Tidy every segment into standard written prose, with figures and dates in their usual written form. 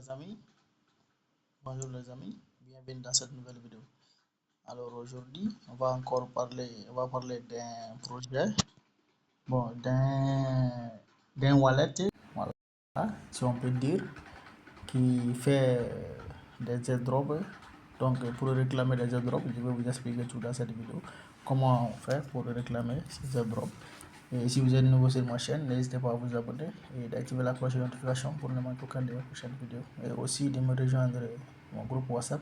les amis, bonjour les amis, bienvenue dans cette nouvelle vidéo. Alors aujourd'hui, on va parler d'un projet, bon, d'un wallet, voilà, si on peut dire, qui fait des airdrops. Donc pour réclamer des airdrops, je vais vous expliquer tout dans cette vidéo, comment on fait pour réclamer ces airdrops. Et si vous êtes nouveau sur ma chaîne, n'hésitez pas à vous abonner et d'activer la cloche de notification pour ne manquer aucune de mes prochaines vidéos. Et aussi de me rejoindre mon groupe WhatsApp,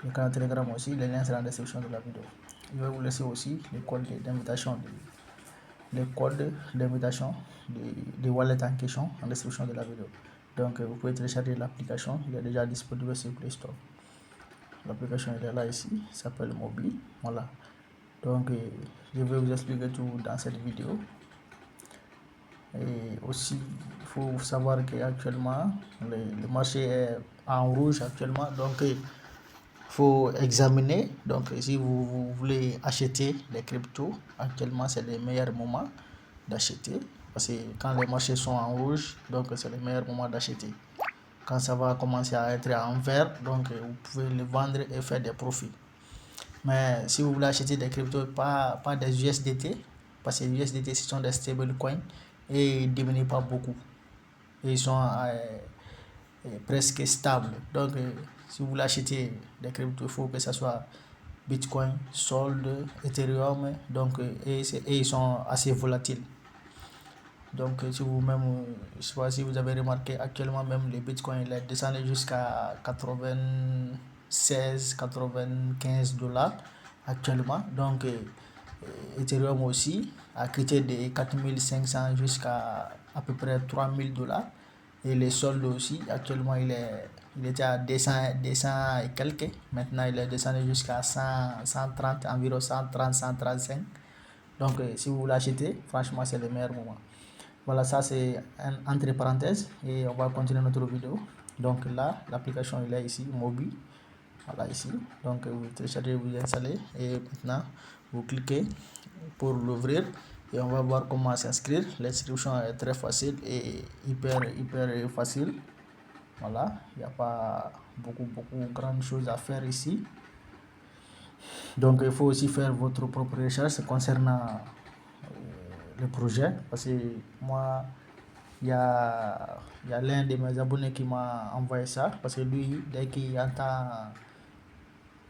le canal Telegram aussi, les liens seront dans la description de la vidéo. Je vais vous laisser aussi les codes d'invitation de wallet en question en description de la vidéo. Donc vous pouvez télécharger l'application, il est déjà disponible sur Play Store. L'application est là ici, s'appelle Mobi. Voilà. Donc je vais vous expliquer tout dans cette vidéo. Et aussi, il faut savoir qu'actuellement, le marché est en rouge actuellement. Donc, il faut examiner. Donc, si vous voulez acheter des cryptos, actuellement, c'est le meilleur moment d'acheter. Parce que quand les marchés sont en rouge, donc c'est le meilleur moment d'acheter. Quand ça va commencer à être en vert, donc vous pouvez le vendre et faire des profits. Mais si vous voulez acheter des cryptos, pas des USDT, parce que les USDT ce sont des stablecoins et ils ne diminuent pas beaucoup. Ils sont presque stables. Donc, si vous voulez acheter des cryptos, il faut que ce soit Bitcoin, Solde, Ethereum. Donc, et ils sont assez volatiles. Donc, si vous-même, je sais pas si vous avez remarqué, actuellement même le Bitcoin il est descendu jusqu'à 96, 95 dollars actuellement. Donc, Ethereum aussi a quitté de 4500 jusqu'à à peu près 3000 dollars. Et les soldes aussi, actuellement il était à 200 et quelques. Maintenant, il est descendu jusqu'à 100, 130, environ 130, 135. Donc, si vous voulez acheter, franchement, c'est le meilleur moment. Voilà, ça c'est entre parenthèses et on va continuer notre vidéo. Donc là, l'application il est ici, Mobi. Voilà ici. Donc vous téléchargez, vous installez et maintenant vous cliquez pour l'ouvrir et on va voir comment s'inscrire. L'inscription est très facile et hyper facile. Voilà, il n'y a pas beaucoup grandes choses à faire ici. Donc il faut aussi faire votre propre recherche concernant le projet parce que moi il y a l'un de mes abonnés qui m'a envoyé ça parce que lui dès qu'il entend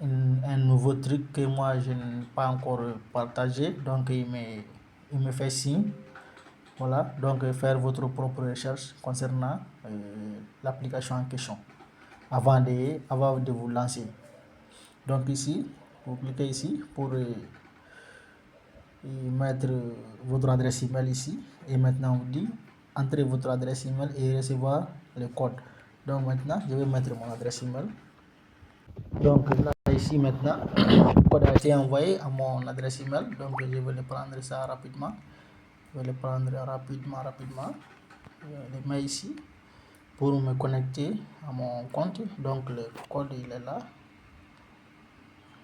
un nouveau truc que moi je n'ai pas encore partagé, donc il me fait signe. Voilà, donc faire votre propre recherche concernant l'application en question avant de vous lancer. Donc ici vous cliquez ici pour mettre votre adresse email ici et maintenant on vous dit entrez votre adresse email et recevoir le code. Donc maintenant je vais mettre mon adresse email. Donc là ici maintenant le code a été envoyé à mon adresse email, donc je vais le prendre ça rapidement. Je vais le prendre rapidement. Je le mets ici pour me connecter à mon compte. Donc le code il est là.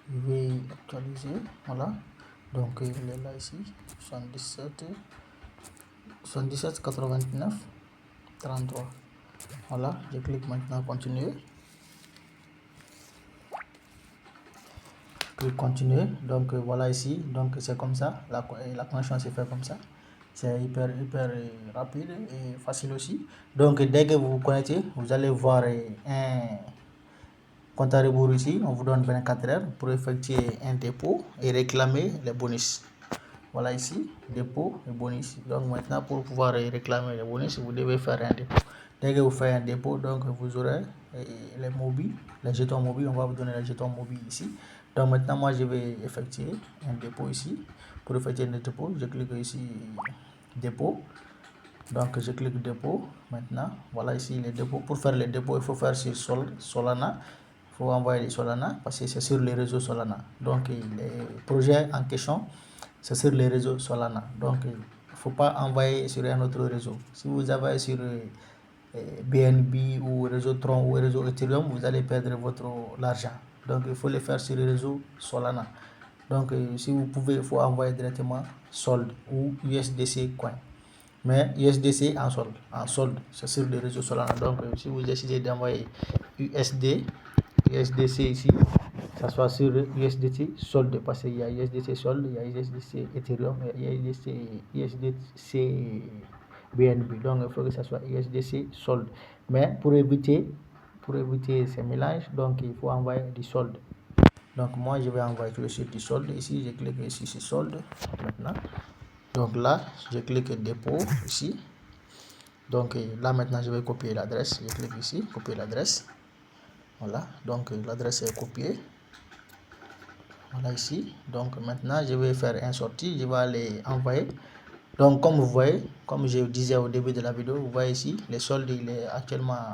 Je vais actualiser. Voilà. Donc il est là ici 77 89 33. Voilà, je clique maintenant continuer. Clique continuer. Donc voilà ici. Donc c'est comme ça. La connexion se fait comme ça. C'est hyper rapide et facile aussi. Donc dès que vous vous connectez, vous allez voir un compte à rebours ici. On vous donne 24 heures pour effectuer un dépôt et réclamer les bonus. Voilà ici, dépôt et bonus. Donc maintenant, pour pouvoir réclamer les bonus, vous devez faire un dépôt. Dès que vous faites un dépôt, donc vous aurez les mobiles, les jetons mobiles. On va vous donner les jetons mobiles ici. Donc maintenant, moi, je vais effectuer un dépôt ici. Pour effectuer un dépôt, je clique ici, dépôt. Donc je clique dépôt. Maintenant, voilà ici les dépôts. Pour faire les dépôts, il faut faire sur Solana. Il faut envoyer les Solana parce que c'est sur les réseaux Solana. Donc les projets en question, c'est sur les réseaux Solana. Donc il ne faut pas envoyer sur un autre réseau. Si vous avez sur BNB ou réseau Tron ou réseau Ethereum, vous allez perdre votre l'argent. Donc il faut le faire sur le réseau Solana. Donc si vous pouvez, il faut envoyer directement Solde ou USDC Coin. mais USDC en solde, c'est sur le réseau Solana. Donc, si vous décidez d'envoyer USDC ici, ça soit sur USDC solde, parce qu'il y a USDC solde, il y a USDC Ethereum, il y a USDC BNB. Donc, il faut que ça soit USDC solde. Mais pour éviter ces mélanges, donc il faut envoyer du solde. Donc, moi, je vais envoyer tout de suite du solde ici. Je clique ici sur solde maintenant. Donc là, je clique dépôt ici. Donc là maintenant, je vais copier l'adresse. Je clique ici, copier l'adresse. Voilà, donc l'adresse est copiée. Voilà ici. Donc maintenant, je vais faire une sortie. Je vais aller envoyer. Donc comme vous voyez, comme je disais au début de la vidéo, vous voyez ici, le solde il est actuellement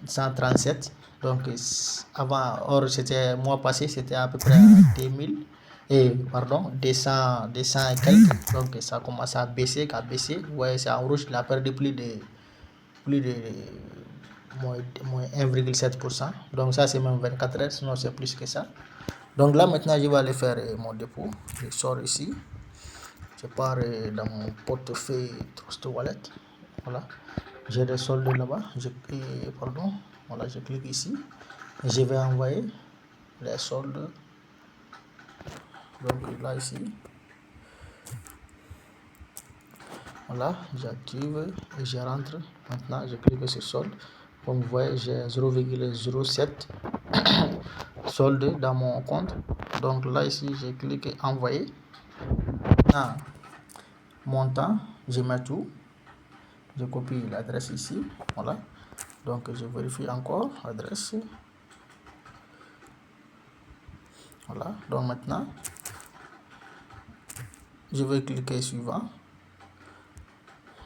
137. Donc avant, or c'était mois passé, c'était à peu près 2000. Et pardon, 200 et quelques. Donc ça commence à baisser, Vous voyez, c'est en rouge, il a perdu plus de moins 1,7%. Donc ça c'est même 24 heures, sinon c'est plus que ça. Donc là maintenant je vais aller faire mon dépôt. Je sors ici, je pars dans mon portefeuille Trust Wallet. Voilà, j'ai des soldes là-bas. Voilà, je clique ici et je vais envoyer les soldes. Donc là ici, voilà, j'active et je rentre. Maintenant je clique sur solde. Comme vous voyez, j'ai 0,07 solde dans mon compte. Donc là ici, je clique envoyer. Maintenant, montant, je mets tout. Je copie l'adresse ici. Voilà. Donc je vérifie encore l'adresse. Voilà. Donc maintenant, je vais cliquer suivant.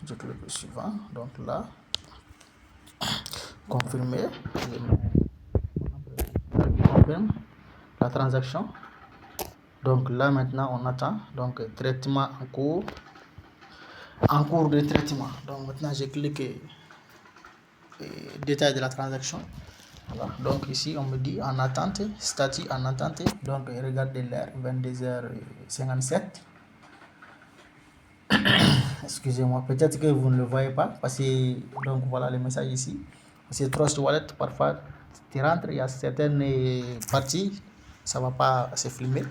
Je clique suivant. Donc là, confirmer. Je confirme la transaction. Donc là maintenant on attend. Donc traitement en cours. En cours de traitement. Donc maintenant je clique détail de la transaction. Voilà. Donc ici on me dit en attente, statut en attente. Donc regardez l'heure, 22h57. Excusez-moi, peut-être que vous ne le voyez pas parce que donc voilà le message ici. C'est Trust Wallet, parfois tu rentres, il y a certaines parties, ça va pas se filmer.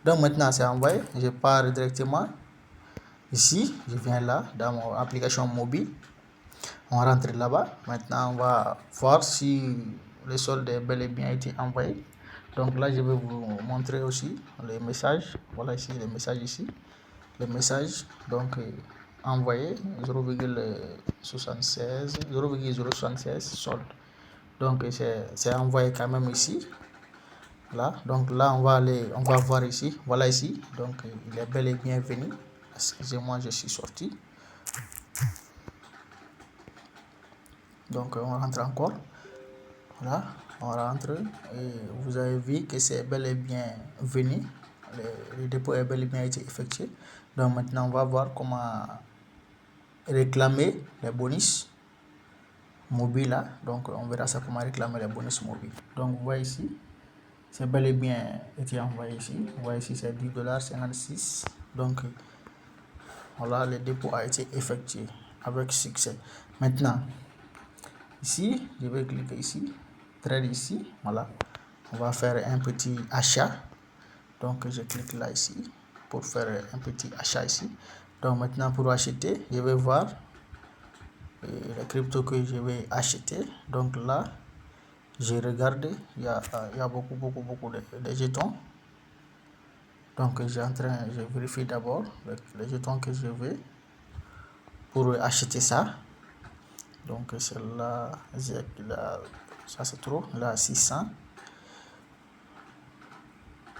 Donc maintenant c'est envoyé, je pars directement ici, je viens là dans mon application mobile. On rentre là-bas. Maintenant, on va voir si le solde est bel et bien été envoyé. Donc là, je vais vous montrer aussi les messages. Voilà ici les messages ici. Le message, donc envoyé 0,076 solde. Donc c'est envoyé quand même ici. Là, donc là, on va voir ici. Voilà ici. Donc il est bel et bien venu. Excusez-moi, je suis sorti. Donc on rentre encore. Voilà, on rentre et vous avez vu que c'est bel et bien venu. Le dépôt est bel et bien été effectué. Donc maintenant on va voir comment réclamer les bonus mobiles là. Donc on verra ça comment réclamer les bonus mobiles. Donc vous voyez ici, c'est bel et bien été envoyé ici. Vous voyez ici c'est 10,56 $. Donc voilà, le dépôt a été effectué avec succès. Maintenant ici, je vais cliquer ici, trade ici, voilà. On va faire un petit achat. Donc je clique là ici pour faire un petit achat ici. Donc maintenant pour acheter, je vais voir les cryptos que je vais acheter. Donc là, je regarde, il y a beaucoup de jetons. Donc je vérifie d'abord les jetons que je veux pour acheter ça. Donc c'est là, ça c'est trop, là 600.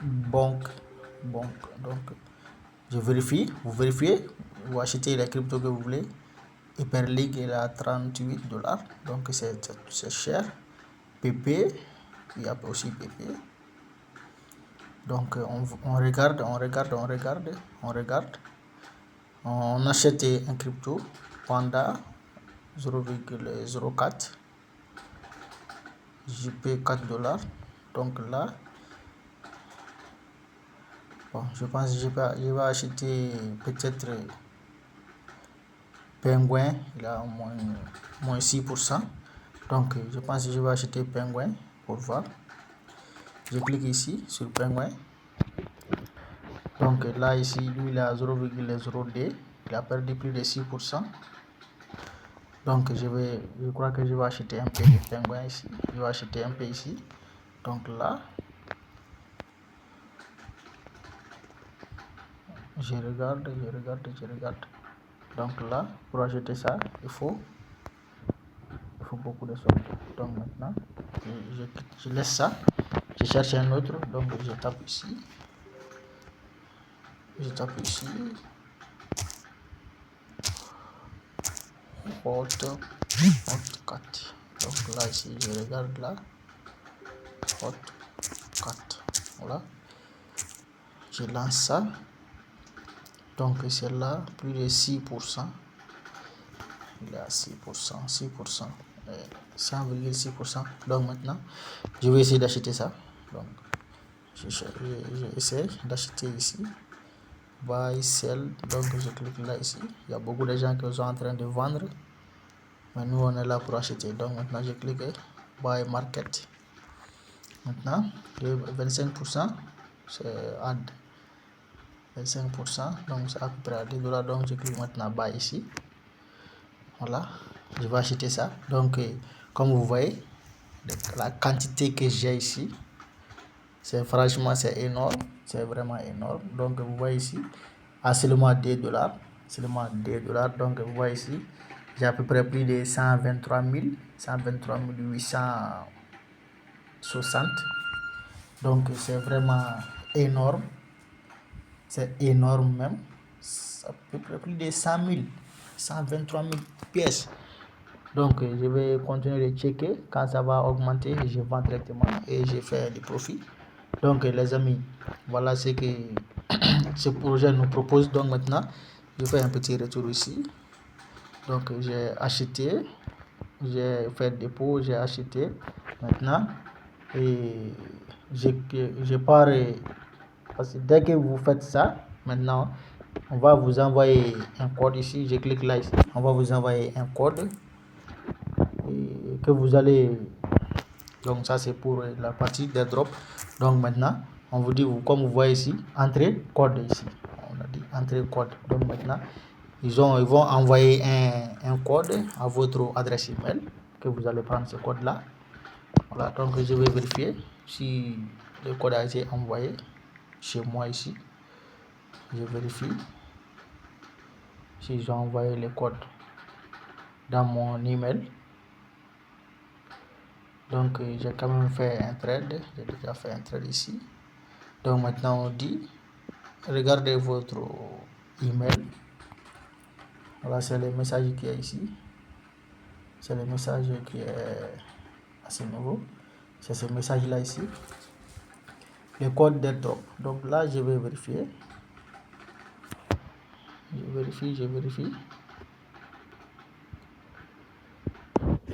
Donc je vérifie, vous vérifiez, vous achetez les cryptos que vous voulez. Hyperlink est à 38 $. Donc c'est cher. PP, il y a aussi PP. Donc on regarde. On achète un crypto Panda 0,04. Je paie 4 $. Donc là, bon, je pense que je vais acheter peut-être Penguin, il a moins 6%. Donc, je pense que je vais acheter Penguin pour voir. Je clique ici sur Penguin. Donc là, ici, lui, il est à 0,02. Il a perdu plus de 6%. Donc, je crois que je vais acheter un peu de Penguin ici. Je vais acheter un peu ici. Donc là, je regarde. Donc là, pour acheter ça, il faut beaucoup de sommes. Donc maintenant, je laisse ça. Je cherche un autre. Donc je tape ici. Hot 4. Donc là, ici, je regarde là. Hot 4. Voilà. Je lance ça. Donc c'est là, plus de 6%. Il est à 6%. 100,6%. Donc maintenant, je vais essayer d'acheter ça. Donc, j'essaie d'acheter ici. Buy, sell. Donc, je clique là ici. Il y a beaucoup de gens qui sont en train de vendre. Mais nous, on est là pour acheter. Donc, maintenant, je clique Buy Market. Maintenant, 25%, c'est add. 25%, donc c'est à peu près à $10. Donc, je clique maintenant Buy ici. Voilà, je vais acheter ça. Donc, comme vous voyez, la quantité que j'ai ici, franchement, c'est énorme. C'est vraiment énorme. Donc, vous voyez ici, à seulement $2. Seulement $2. Donc, vous voyez ici, j'ai à peu près plus de 123 860. Donc, c'est vraiment énorme. C'est énorme même. C'est à peu près plus de 100 000, 123 000 pièces. Donc, je vais continuer de checker. Quand ça va augmenter, je vends directement et je fais du profit. Donc, les amis, voilà ce que ce projet nous propose. Donc, maintenant, je fais un petit retour ici. Donc, j'ai acheté, j'ai fait dépôt, j'ai acheté. Maintenant, et je pars. Parce que dès que vous faites ça, maintenant, on va vous envoyer un code ici. Je clique là ici. On va vous envoyer un code que vous allez. Donc ça c'est pour la partie des drops. Donc maintenant, on vous dit, comme vous voyez ici, entrez code ici. On a dit entrez code. Donc maintenant, ils vont envoyer un code à votre adresse email que vous allez prendre ce code là. Voilà, donc je vais vérifier si le code a été envoyé chez moi ici. Je vérifie si j'ai envoyé le code dans mon email. Donc j'ai quand même fait un trade. J'ai déjà fait un trade ici. Donc maintenant on dit regardez votre email. Voilà, c'est le message qui est ici. C'est le message qui est assez nouveau. C'est ce message là ici. Le code d'airdrop. Donc là je vais vérifier. Je vérifie.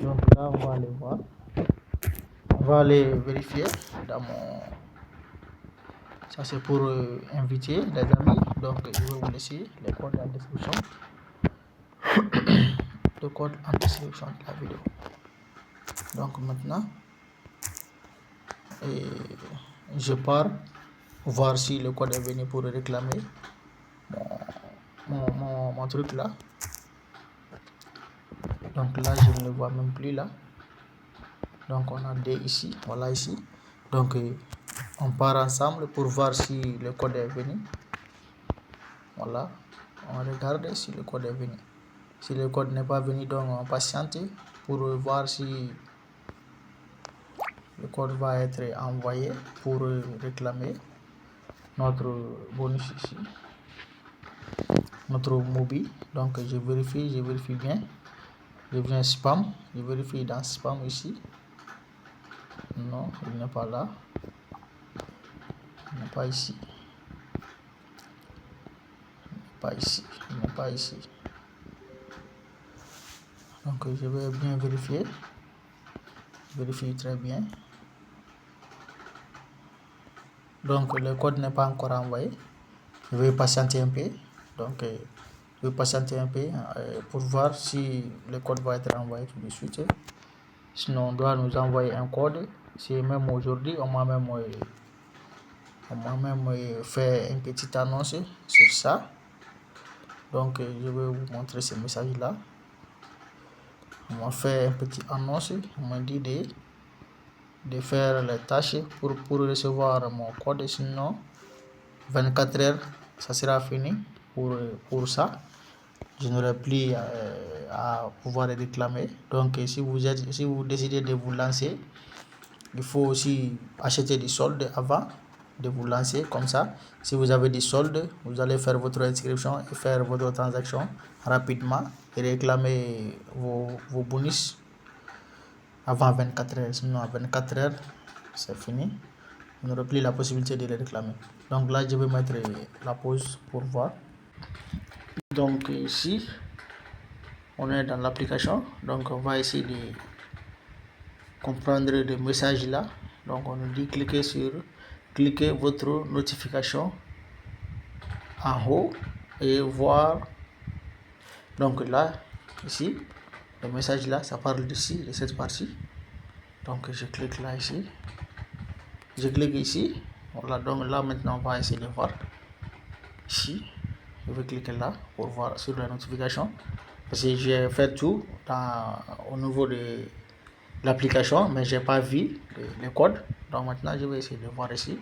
Donc là on va aller voir. On va aller vérifier dans mon. Ça c'est pour inviter les amis. Donc je vais vous laisser le code en description. Le code en description de la vidéo. Donc maintenant, je pars voir si le code est venu pour réclamer mon truc là. Donc là, je ne le vois même plus là. Donc on a D ici, voilà ici. Donc on part ensemble pour voir si le code est venu. Voilà, on regarde si le code est venu. Si le code n'est pas venu, donc on patiente pour voir si le code va être envoyé pour réclamer notre bonus ici, notre Mobi. Donc je vérifie bien. Je viens spam, je vérifie dans spam ici. Non, il n'est pas là. Il n'est pas ici. Il n'est pas ici. Donc je vais bien vérifier. Vérifie très bien. Donc le code n'est pas encore envoyé. Je vais patienter un peu. Donc Je vais patienter un peu pour voir si le code va être envoyé tout de suite. Sinon, on doit nous envoyer un code. C'est même aujourd'hui, on m'a même fait une petite annonce sur ça. Donc, je vais vous montrer ce message-là. On m'a fait une petite annonce. On m'a dit de faire les tâches pour recevoir mon code. Sinon, 24 heures, ça sera fini pour ça. Je n'aurai plus à pouvoir réclamer. Donc, si vous décidez de vous lancer, il faut aussi acheter des soldes avant de vous lancer comme ça. Si vous avez des soldes, vous allez faire votre inscription et faire votre transaction rapidement et réclamer vos bonus avant 24 heures. Sinon, à 24 heures, c'est fini. Vous n'aurez plus la possibilité de les réclamer. Donc là, je vais mettre la pause pour voir. Donc ici, on est dans l'application. Donc on va essayer de comprendre le message là. Donc on nous dit cliquez votre notification en haut et voir. Donc là, ici, le message là, ça parle d'ici, de cette partie. Donc je clique là ici. Je clique ici. Voilà, donc là maintenant on va essayer de voir. Ici, je vais cliquer là pour voir sur la notification. Parce que j'ai fait tout au niveau de l'application, mais j'ai pas vu le code. Donc maintenant je vais essayer de voir ici.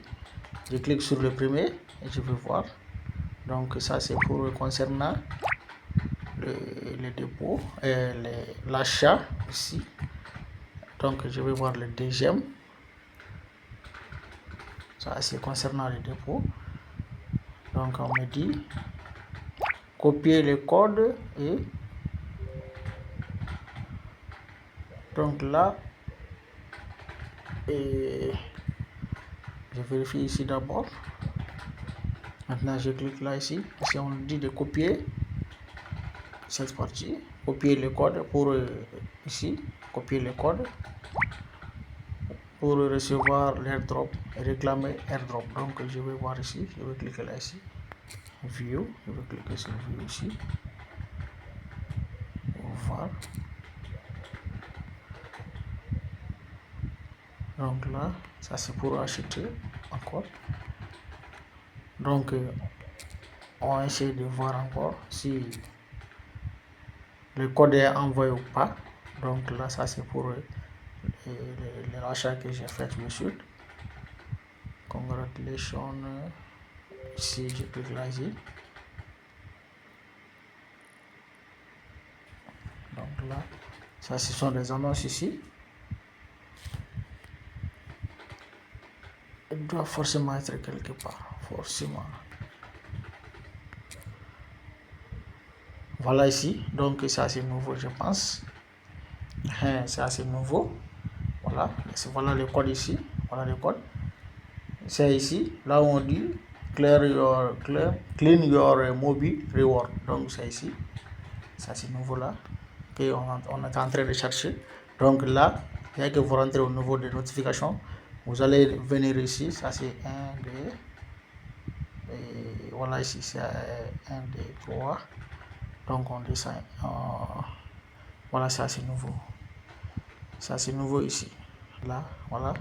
Je clique sur le premier et je vais voir. Donc ça c'est pour concernant le dépôt et l'achat ici. Donc je vais voir le deuxième. Ça c'est concernant le dépôt. Donc on me dit copier le code et donc là et je vérifie ici d'abord. Maintenant je clique là ici. Ici on dit de copier cette partie, copier le code pour ici, copier le code pour recevoir l'airdrop et réclamer airdrop. Donc je vais voir ici, je vais cliquer là ici, view, je vais cliquer sur view ici pour voir. Donc là, ça c'est pour acheter encore. Donc on va essayer de voir encore si le code est envoyé ou pas. Donc là, ça c'est pour l'achat que j'ai fait tout de suite. Congratulations. Ici, je clique là ici. Donc là, ça ce sont des annonces ici. Il doit forcément être quelque part. Forcément. Voilà ici. Donc ça c'est nouveau, je pense. C'est assez nouveau. Voilà. Voilà le code ici. Voilà le code. C'est ici. Là où on dit clean your mobile reward. Donc c'est ici. Ça c'est nouveau là. Et on est en train de chercher. Donc là, dès que vous rentrez au niveau des notifications, vous allez venir ici. Ça c'est 1, 2. Et voilà ici c'est 1, 2, 3. Donc on descend. Voilà, ça c'est nouveau. Ça c'est nouveau ici. Là, voilà.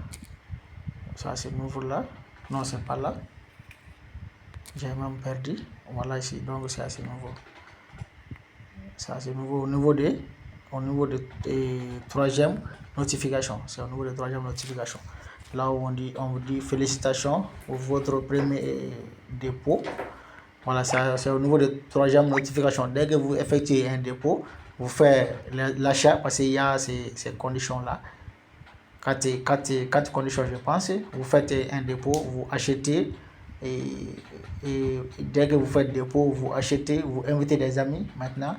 Ça c'est nouveau là. Non, c'est pas là. J'ai même perdu. Voilà ici. Donc c'est assez nouveau. Ça c'est nouveau au niveau de troisième notification. C'est au niveau de troisième notification. Là où on vous dit félicitations pour votre premier dépôt. Voilà, c'est au niveau de troisième notification. Dès que vous effectuez un dépôt, vous faites l'achat parce qu'il y a ces conditions là. Quatre conditions, je pense. Vous faites un dépôt, vous achetez et dès que vous faites dépôt, vous achetez, vous invitez des amis. Maintenant,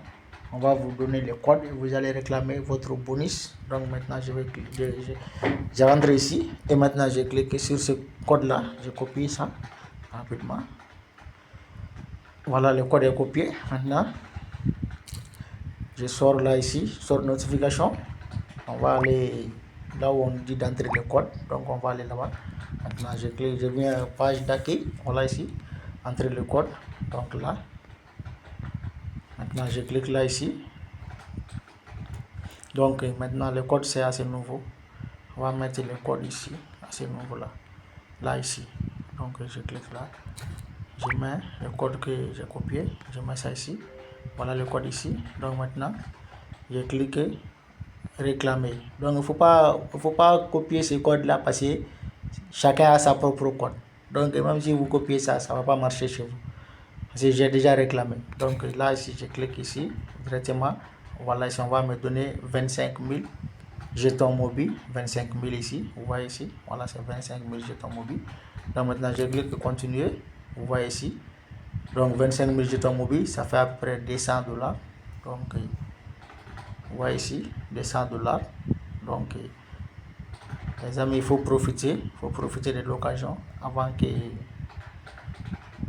on va vous donner le code et vous allez réclamer votre bonus. Donc maintenant, je rentre ici et maintenant je clique sur ce code là. Je copie ça rapidement. Voilà, le code est copié. Maintenant, je sors là ici, sors notification. On va aller là où on dit d'entrer le code. Donc on va aller là-bas. Maintenant, je clique, je viens à la page d'accueil. Voilà ici, entrer le code. Donc là, Maintenant, je clique là ici. Donc, maintenant, le code c'est assez nouveau. On va mettre le code ici, assez nouveau là. Là ici. Donc, je clique là. Je mets le code que j'ai copié. Je mets ça ici. Voilà le code ici. Donc, maintenant, je clique réclamer. Donc, il ne faut pas copier ce code là parce que chacun a sa propre code. Donc, même si vous copiez ça, ça ne va pas marcher chez vous. Parce que j'ai déjà réclamé. Donc, là, ici, je clique ici, directement. Voilà, ici, on va me donner 25 000 jetons mobiles. 25 000 ici. Vous voyez ici. Voilà, c'est 25 000 jetons mobiles. Donc, maintenant, je clique continuer. Vous voyez ici. Donc, 25 000 jetons mobiles, ça fait à peu près 200 $. Donc, vous voyez ici, 200 $. Donc, les amis, il faut profiter de l'occasion avant que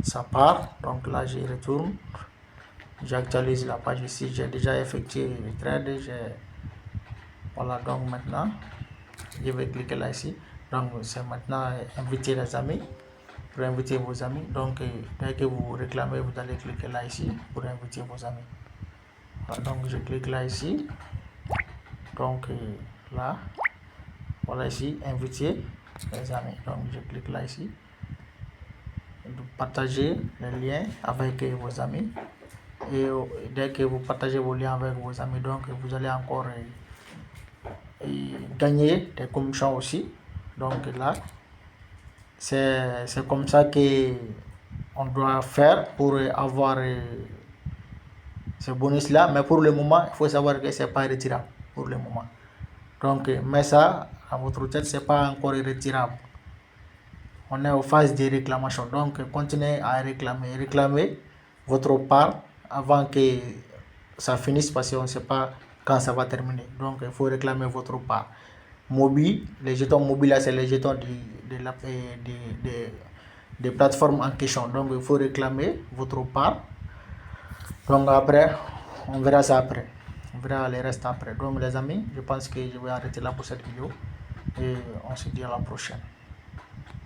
ça part. Donc là, j'y retourne. J'actualise la page ici. J'ai déjà effectué le trade. Voilà, donc maintenant, je vais cliquer là ici. Donc, c'est maintenant inviter les amis. Pour inviter vos amis. Donc, dès que vous réclamez, vous allez cliquer là ici pour inviter vos amis. Voilà, donc, je clique là ici. Donc, là, voilà ici, inviter les amis. Donc, je clique là ici. Partager les liens avec vos amis. Et dès que vous partagez vos liens avec vos amis, donc vous allez encore gagner des commissions aussi. Donc là, c'est comme ça que on doit faire pour avoir ce bonus là. Mais pour le moment, il faut savoir que c'est pas retirable pour le moment. Donc, mais ça à votre tête, c'est pas encore retirable. On est aux phases de réclamation. Donc, continuez à réclamer votre part avant que ça finisse parce qu'on ne sait pas quand ça va terminer. Donc, il faut réclamer votre part. Mobile, les jetons mobiles, là, c'est les jetons des plateformes en question. Donc, il faut réclamer votre part. Donc, après, on verra ça après. On verra les restes après. Donc, les amis, je pense que je vais arrêter là pour cette vidéo. Et on se dit à la prochaine.